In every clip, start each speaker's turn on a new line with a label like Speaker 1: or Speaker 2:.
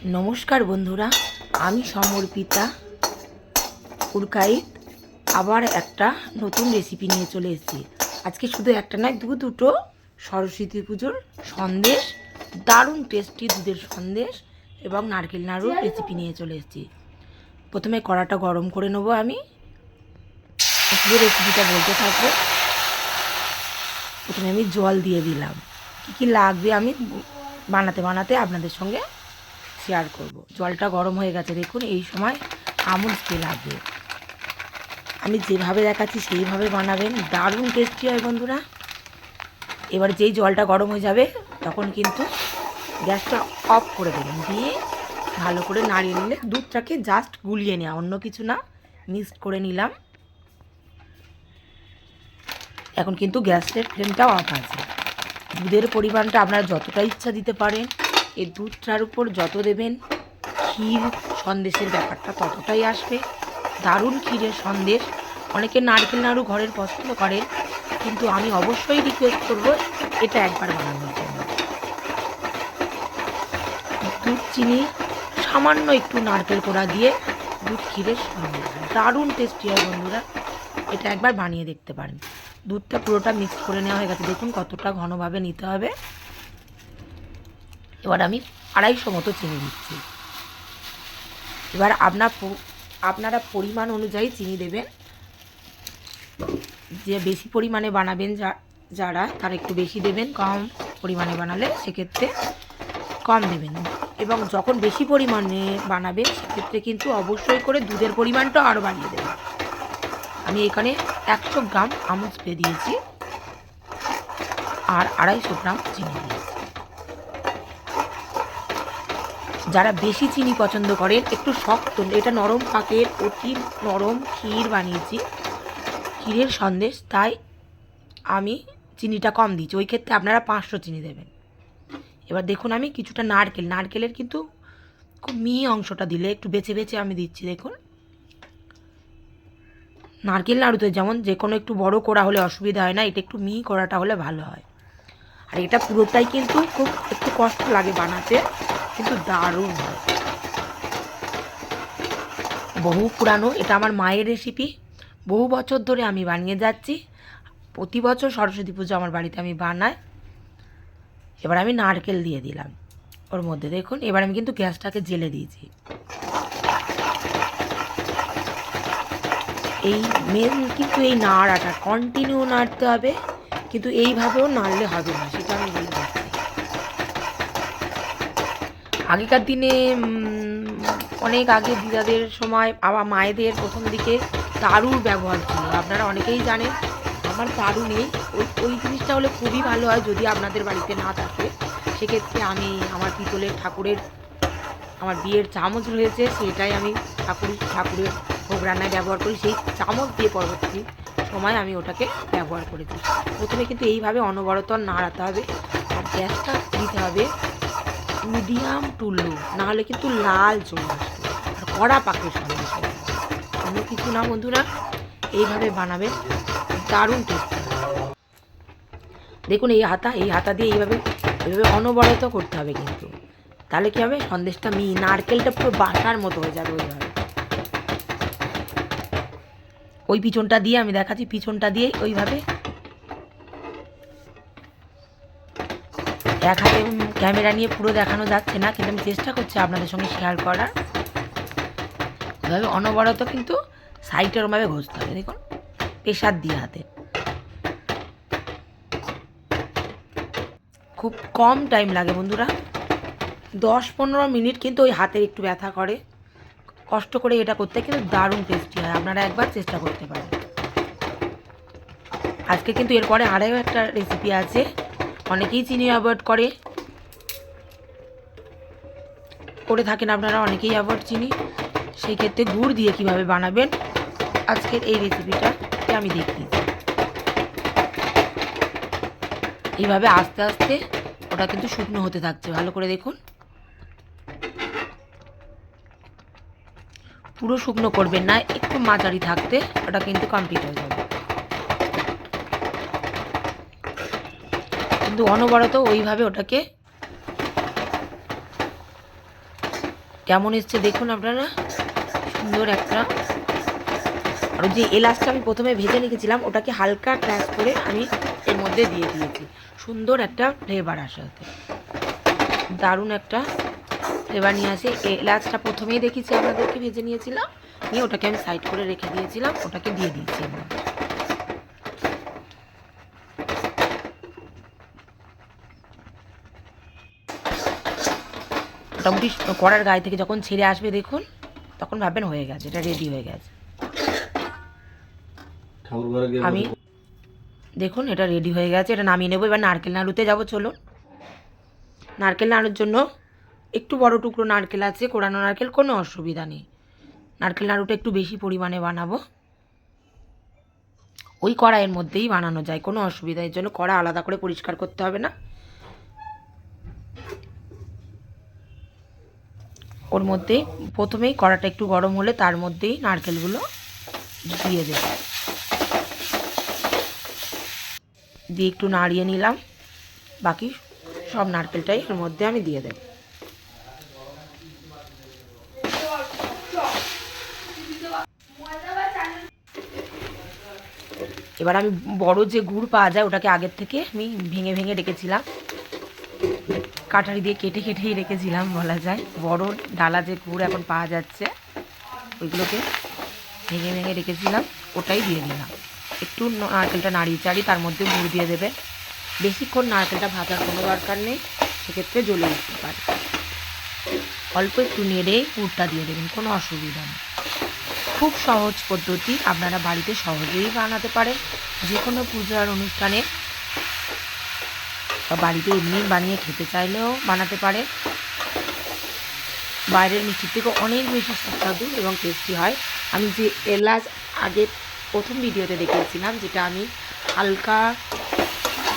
Speaker 1: নমস্কার বন্ধুরা, আমি সমর্পিতা পুরকাইত আবার একটা নতুন রেসিপি নিয়ে চলে এসেছি। আজকে শুধু একটা নয়, দুটো সরস্বতী পুজোর সন্দেশ, দারুণ টেস্টি দুধের সন্দেশ এবং নারকেল নাড়ুর রেসিপি নিয়ে চলে এসেছি। প্রথমে কড়াটা গরম করে নেবো। আমি পুরো রেসিপিটা বলতে থাকবো। প্রথমে আমি জল দিয়ে দিলাম। কী কী লাগবে আমি বানাতে বানাতে আপনাদের সঙ্গে শেয়ার করব। জলটা গরম হয়ে গেছে, দেখুন এই সময় আমুল স্প্রে লাগবে। আমি যেভাবে দেখাচ্ছি সেইভাবে বানাবেন, দারুণ টেস্টি হয় বন্ধুরা। এবার যেই জলটা গরম হয়ে যাবে তখন কিন্তু গ্যাসটা অফ করে দেবেন, দিয়ে ভালো করে নাড়িয়ে নিলে দুধটাকে জাস্ট গুলিয়ে নেওয়া, অন্য কিছু না, মিক্সড করে নিলাম। এখন কিন্তু গ্যাসের ফ্লেমটাও অফ আছে। দুধের পরিমাণটা আপনারা যতটা ইচ্ছা দিতে পারেন। এই দুধটার উপর যত দেবেন ক্ষীর সন্দেশের ব্যাপারটা ততটাই আসবে। দারুণ ক্ষীরের সন্দেশ। অনেকে নারকেল নাড়ু ঘরের পছন্দ করেন, কিন্তু আমি অবশ্যই রিকোয়েস্ট করব এটা একবার বানানোর জন্য। দুধ, চিনি, সামান্য একটু নারকেল কোড়া দিয়ে দুধ ক্ষীরের সন্দেশ দারুণ টেস্টি হয় বন্ধুরা। এটা একবার বানিয়ে দেখতে পারেন। দুধটা পুরোটা মিক্স করে নেওয়া হয়ে গেছে, দেখুন কতটা ঘনভাবে নিতে হবে। এবার আমি 250 মতো চিনি দিচ্ছি। এবার আপনারা পরিমাণ অনুযায়ী চিনি দেবেন। যে বেশি পরিমাণে বানাবেন যারা, তারা একটু বেশি দেবেন, কম পরিমাণে বানালে সেক্ষেত্রে কম দেবেন। এবং যখন বেশি পরিমাণে বানাবেন সেক্ষেত্রে কিন্তু অবশ্যই করে দুধের পরিমাণটা আরও বাড়িয়ে দেবেন। আমি এখানে 100 গ্রাম আমুল স্প্রে দিয়েছি আর 250 গ্রাম চিনি দিয়েছি। যারা বেশি চিনি পছন্দ করেন, একটু শক্ত, এটা নরম পাকের অতি নরম ক্ষীর বানিয়েছি, ক্ষীরের সন্দেশ, তাই আমি চিনিটা কম দিচ্ছি। ওই ক্ষেত্রে আপনারা 500 চিনি দেবেন। এবার দেখুন আমি কিছুটা নারকেলের কিন্তু খুব মিহি অংশটা দিলে একটু বেছে বেছে আমি দিচ্ছি। দেখুন নারকেল নাড়ুতে যেমন যে কোনো একটু বড় কোড়া হলে অসুবিধা হয় না, এটা একটু মিহি কোড়াটা হলে ভালো হয়। আর এটা পুরোটাই কিন্তু খুব একটু কষ্ট লাগে বানাতে, কিন্তু দারুণ হয়। বহু পুরানো, এটা আমার মায়ের রেসিপি, বহু বছর ধরে আমি বানিয়ে যাচ্ছি। প্রতি বছর সরস্বতী পুজো আমার বাড়িতে আমি বানাই। এবার আমি নারকেল দিয়ে দিলাম ওর মধ্যে, দেখুন। এবার আমি কিন্তু গ্যাসটাকে জেলে দিয়েছি। এই মেন কিন্তু এই নাড়াটা কন্টিনিউ নাড়তে হবে, কিন্তু এইভাবেও নাড়লে হবে না, সেটা আমি বলে দিচ্ছি। আগেকার দিনে অনেক আগে দিদাদের সময়, আবার মায়েদের প্রথম দিকে তারুর ব্যবহার ছিল, আপনারা অনেকেই জানেন। আমার তারু নেই, ওই জিনিসটা হলে খুবই ভালো হয়। যদি আপনাদের বাড়িতে না থাকে সেক্ষেত্রে আমি আমার পিতলের ঠাকুরের, আমার বিয়ের চামচ রয়েছে, সেটাই আমি ঠাকুরের ভোগ রান্নায় ব্যবহার করি। সেই চামচ দিয়ে পরবর্তী সময় আমি ওটাকে ব্যবহার করেছি। প্রথমে কিন্তু এইভাবে অনবরত নাড়াতে হবে আর গ্যাসটা দিতে হবে মিডিয়াম টু লো, নাহলে কিন্তু লাল চলে আসবে আর কড়া পাকের সন্দেশ হবে। অন্য কিছু না বন্ধুরা, এইভাবে বানাবেন, দারুণ টেস্ট। দেখুন এই হাতা দিয়ে এইভাবে অনবরত করতে হবে, কিন্তু তাহলে কী হবে, সন্দেশটা নারকেলটা পুরো বাটার মতো হয়ে যাবে। ওইভাবে ওই পিছনটা দিয়ে আমি দেখাচ্ছি, পিছনটা দিয়ে ওইভাবে এক হাতে ক্যামেরা নিয়ে পুরো দেখানো যাচ্ছে না, কিন্তু আমি চেষ্টা করছি আপনাদের সঙ্গে শেয়ার করার। এভাবে অনবরত কিন্তু সাইডের ওভাবে ঘষতে হবে, দেখুন প্রেশার দিয়ে হাতে। খুব কম টাইম লাগে বন্ধুরা, 10-15 মিনিট, কিন্তু ওই হাতের একটু ব্যথা করে, কষ্ট করে এটা করতে, কিন্তু দারুণ টেস্টি হয়। আপনারা একবার চেষ্টা করতে পারেন। আজকে কিন্তু এরপরে আরও একটা রেসিপি আছে। অনেকেই চিনি অ্যাভয়েড করে থাকেন আপনারা, অনেকেই অ্যাভয়েড চিনি, সেই ক্ষেত্রে গুড় দিয়ে কিভাবে বানাবেন আজকের এই রেসিপিটা আমি দেখিয়েছি। এইভাবে আস্তে আস্তে ওটা কিন্তু শুকনো হতে থাকছে, ভালো করে দেখুন। পুরো শুকনো করবেন না, একটু মাঝারি থাকতে ওটা কিন্তু কমপ্লিট হয়ে যাবে। কিন্তু অনবরত ওইভাবে ওটাকে কেমন এসছে দেখুন আপনারা, সুন্দর একটা। আর যে এলাচটা আমি প্রথমে ভেজে রেখেছিলাম ওটাকে হালকা ক্র্যাশ করে আমি এর মধ্যে দিয়ে দিয়েছি, সুন্দর একটা ফ্লেভার আসাতে, দারুণ একটা ফ্লেভার নিয়ে আসে। এলাচটা প্রথমেই দেখেছি আপনাদেরকে ভেজে নিয়েছিলাম, নিয়ে ওটাকে আমি সাইড করে রেখে দিয়েছিলাম, ওটাকে দিয়ে দিয়েছি এর মধ্যে। মোটামুটি কড়ার গায়ে থেকে যখন ছেড়ে আসবে দেখুন, তখন ভাববেন হয়ে গেছে, এটা রেডি হয়ে গেছে। আমি দেখুন এটা রেডি হয়ে গেছে, এটা নামিয়ে নেবো। এবার নারকেল নাড়ুতে যাবো, চলুন। নারকেল নাড়ুর জন্য একটু বড় টুকরো নারকেল আছে, কোড়ানো নারকেল, কোনো অসুবিধা নেই। নারকেল নাড়ুটা একটু বেশি পরিমাণে বানাবো, ওই কড়াইয়ের মধ্যেই বানানো যায়, কোনো অসুবিধা। এর জন্য কড়া আলাদা করে পরিষ্কার করতে হবে না। ওর মধ্যেই প্রথমেই কড়াটা একটু গরম হলে তার মধ্যেই নারকেলগুলো দিয়ে দেব, দিয়ে একটু নাড়িয়ে নিলাম। বাকি সব নারকেলটাই এর মধ্যে আমি দিয়ে দেব। এবার আমি বড় যে গুড় পাওয়া যায় ওটাকে আগের থেকে আমি ভেঙে ভেঙে রেখেছিলাম, কাটারি দিয়ে কেটে কেটেই রেখেছিলাম বলা যায়। বড় ডালা যে গুড় এখন পাওয়া যাচ্ছে ওইগুলোকে ভেঙে ভেঙে রেখেছিলাম, ওটাই দিয়ে দিলাম। একটু নারকেলটা নাড়িয়ে চাড়িয়ে তার মধ্যে গুড় দিয়ে দেবে। বেশিক্ষণ নারকেলটা ভাজার কোনো দরকার নেই, সেক্ষেত্রে জ্বলে উঠতে পারে। অল্প একটু নেড়েই গুড়টা দিয়ে দেবেন, কোনো অসুবিধা নেই। খুব সহজ পদ্ধতি, আপনারা বাড়িতে সহজেই বানাতে পারেন। যে কোনো পূজার অনুষ্ঠানে বা বাড়িতে এমনি বানিয়ে খেতে চাইলেও বানাতে পারে। বাইরের মিষ্টির থেকে অনেক বেশি সুস্বাদু এবং টেস্টি হয়। আমি যে এলাচ আগে প্রথম ভিডিওতে দেখিয়েছিলাম, যেটা আমি হালকা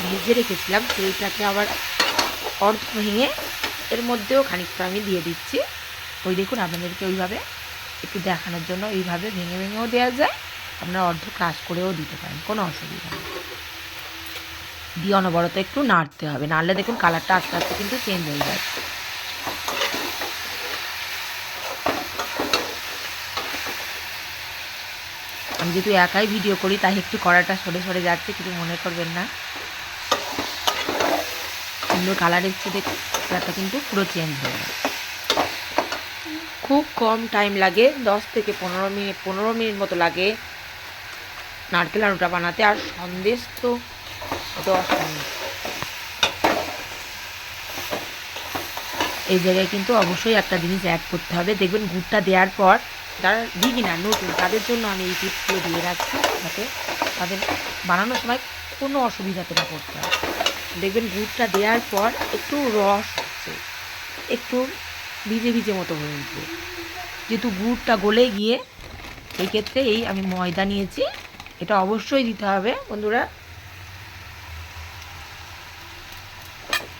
Speaker 1: ভেজে রেখেছিলাম, সেইটাকে আবার অর্ধ ভেঙে এর মধ্যেও খানিকটা আমি দিয়ে দিচ্ছি। ওই দেখুন, আপনাদেরকে ওইভাবে একটু দেখানোর জন্য এইভাবে ভেঙে ভেঙেও দেওয়া যায়, আপনারা অর্ধ ক্রাশ করেও দিতে পারেন, কোনো অসুবিধা নেই। দিয়ে অনবরত একটু নাড়তে হবে, নাড়লে দেখুন কালারটা আস্তে আস্তে কিন্তু চেঞ্জ হয়ে যায়। আমি যেহেতু একাই ভিডিও করি তাই একটু কড়াটা সরে সরে যাচ্ছে, কিছু মনে করবেন না। সুন্দর কালার এসছে, দেখুন কালারটা কিন্তু পুরো চেঞ্জ হয়ে যায়। খুব কম টাইম লাগে, 10 থেকে 15 মিনিট মতো লাগে নারকেল নাড়ুটা বানাতে। আর সন্দেশ তো 10 মিনিট। এই জায়গায় কিন্তু অবশ্যই একটা জিনিস অ্যাড করতে হবে, দেখবেন গুড়টা দেওয়ার পর যারা বিগিনার নতুন তাদের জন্য আমি এই টিপসগুলো দিয়ে রাখছি, যাতে তাদের বানানোর সময় কোনো অসুবিধাতে না পড়তে হয়। দেখবেন গুড়টা দেওয়ার পর একটু রস হচ্ছে, একটু ভিজে ভিজে মতো হয়ে উঠবে, যেহেতু গুড়টা গলে গিয়ে। এই ক্ষেত্রে এই আমি ময়দা নিয়েছি, এটা অবশ্যই দিতে হবে বন্ধুরা,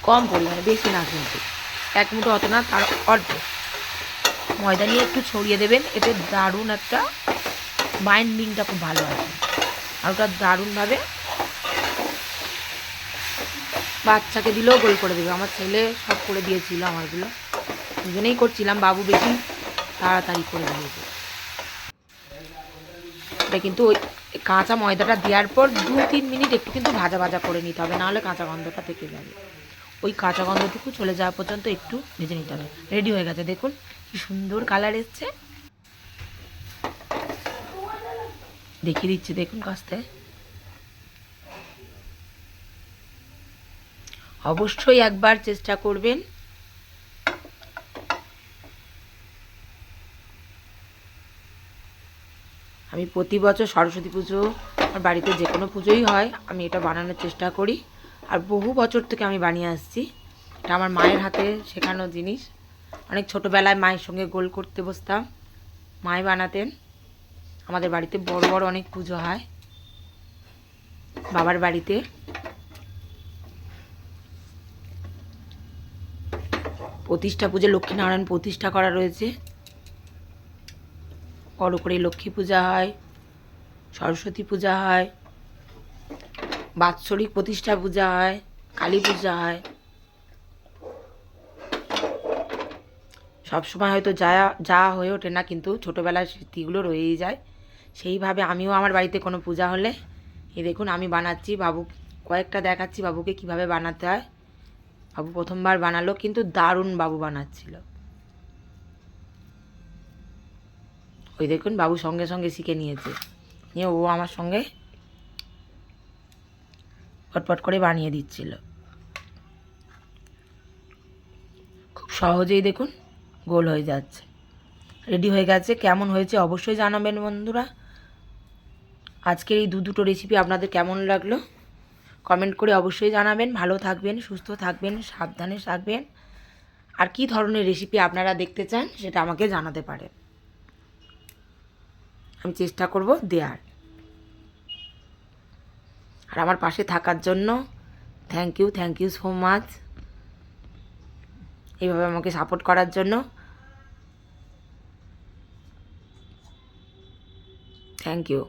Speaker 1: কম পরিমাণে, বেশি না কিন্তু, এক মুঠো অত না, তার অর্ধেক ময়দা নিয়ে একটু ছড়িয়ে দেবেন। এতে দারুণ একটা বাইন্ডিংটা খুব ভালো আছে, আর ওটা দারুণভাবে বাচ্চাকে দিলেও গোল করে দেবে। আমার ছেলে সব করে দিয়েছিল, আমারগুলো দুজনেই করছিলাম, বাবু বেশি তাড়াতাড়ি করে দিয়েছে। এটা কিন্তু ওই কাঁচা ময়দাটা দেওয়ার পর 2-3 মিনিট একটু কিন্তু ভাজা ভাজা করে নিতে হবে, নাহলে কাঁচা গন্ধটা থেকে যাবে। ওই কাঁচা গন্ধটুকু চলে যাওয়া পর্যন্ত একটু ভেজে নিতে হবে। রেডি হয়ে গেছে, দেখুন কি সুন্দর কালার এসছে, দেখিয়ে দিচ্ছি দেখুন কাছতে। অবশ্যই একবার চেষ্টা করবেন। আমি প্রতি বছর সরস্বতী পুজো আর বাড়িতে যে কোনো পুজোই হয় আমি এটা বানানোর চেষ্টা করি, আর বহু বছর থেকে আমি বানিয়ে আসছি। এটা আমার মায়ের হাতে শেখানো জিনিস। অনেক ছোটোবেলায় মায়ের সঙ্গে গোল করতে বসতাম, মাই বানাতেন। আমাদের বাড়িতে বড় বড় অনেক পুজো হয়, বাবার বাড়িতে প্রতিষ্ঠা পুজো, লক্ষ্মীনারায়ণ প্রতিষ্ঠা করা রয়েছে, বড় করে লক্ষ্মী পূজা হয়, সরস্বতী পূজা হয়, বাৎসরিক প্রতিষ্ঠা পূজা হয়, কালী পূজা হয়। সব সময় হয়তো যা হয়ে ওঠে না, কিন্তু ছোটোবেলার স্মৃতিগুলো রয়েই যায়। সেইভাবে আমিও আমার বাড়িতে কোনো পূজা হলে এই দেখুন আমি বানাচ্ছি, বাবু কয়েকটা দেখাচ্ছি বাবুকে কিভাবে বানাতে হয়। বাবু প্রথমবার বানালো, কিন্তু দারুণ বাবু বানাচ্ছিল। ওই দেখুন বাবু সঙ্গে সঙ্গে শিখে নিয়েছে, নিয়ে ও আমার সঙ্গে পটপট করে বানিয়ে দিচ্ছিল। খুব সহজেই দেখুন গোল হয়ে যাচ্ছে। রেডি হয়ে গেছে। কেমন হয়েছে অবশ্যই জানাবেন বন্ধুরা। আজকের এই দুটো রেসিপি আপনাদের কেমন লাগলো কমেন্ট করে অবশ্যই জানাবেন। ভালো থাকবেন, সুস্থ থাকবেন, সাবধানে থাকবেন। আর কী ধরনের রেসিপি আপনারা দেখতে চান সেটা আমাকে জানাতে পারেন, আমি চেষ্টা করব দেওয়ার। আর আমার পাশে থাকার জন্য থ্যাংক ইউ সো মাচ। এইভাবে আমাকে সাপোর্ট করার জন্য থ্যাংক ইউ।